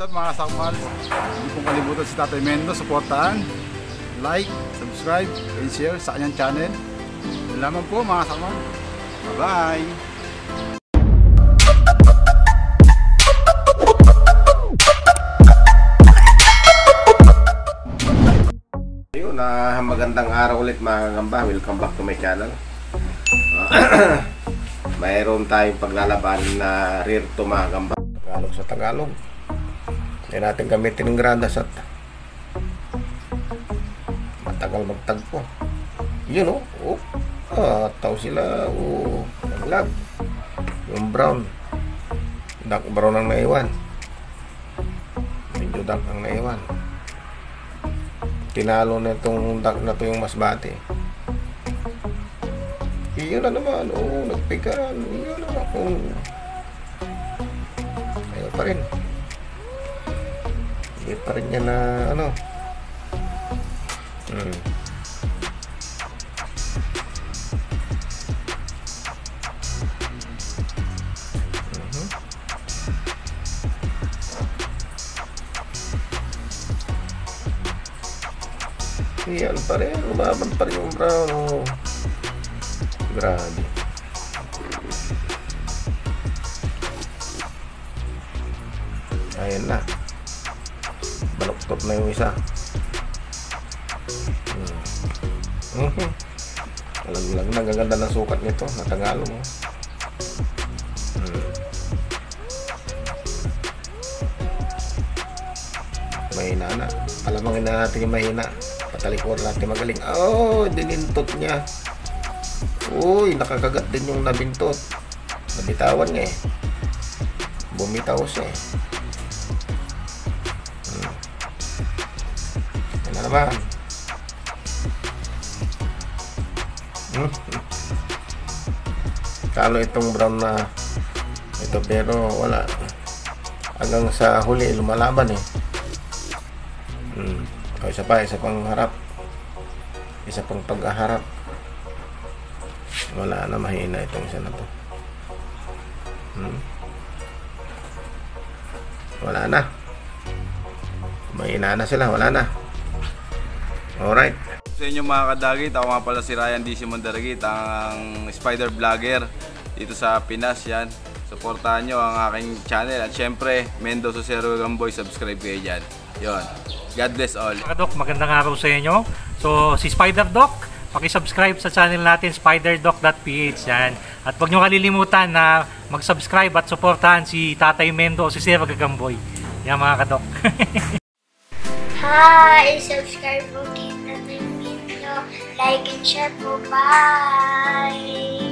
What's up mga kasakmal? Hindi pong kalimutan si Tatay Mendo, supportahan, like, subscribe, and share sa kanyang channel. Yun lamang po mga kasakmal. Bye-bye! Ayun, magandang araw ulit mga kagamba. Welcome back to my channel. Mayroon tayong paglalaban na rear to mga kagamba. Tagalog sa Tagalog. Hindi natin gamitin ng gradas at matagal magtagpo. Yun o. Tao sila. Naglag. Yung brown. Dark brown ang naiwan. Medyo dark ang naiwan. Tinalo na itong dark na to yung masbate. Iyon na naman. Nagpigan. Iyon na naman. Ayaw pa rin. Hindi pa rin niya na Iyan pa rin. Lumaban pa rin yung brown. Grabe. Ayan na. Baloktot na yung isa. Alag-lag na. Gaganda ng sukat nito. Natangalo mo. Mahina na. Palamangin na natin yung mahina. Patalikod natin magaling. Dinintot niya. Uy, nakakagat din yung nabintot. Nabitawan niya eh. Bumitaw siya eh. Yan na naman. Talo itong brown na ito, pero wala. Hanggang sa huli lumalaban eh. Isa pang harap. Isa pang paghaharap. Wala na, mahina itong isa na to. Wala na. Mahina na sila, wala na. Alright. Sa inyo mga kadagit, ako nga pala si Ryan D. Simon Daragit, ang spider vlogger dito sa Pinas. Yan, supportahan nyo ang aking channel. At syempre, Mendo Susero Gamboy, subscribe kayo dyan. Yon. God bless all. Mga Doc, magandang araw sa inyo. So, si Spider Doc, paki-subscribe sa channel natin, spiderdoc.ph yan. At huwag nyo kalilimutan na mag-subscribe at supportahan si Tatay Mendo o si Sir Gagamboy. Yan mga kadok. Hi! Subscribe po kay Tatay Mendo. Like and share po. Bye!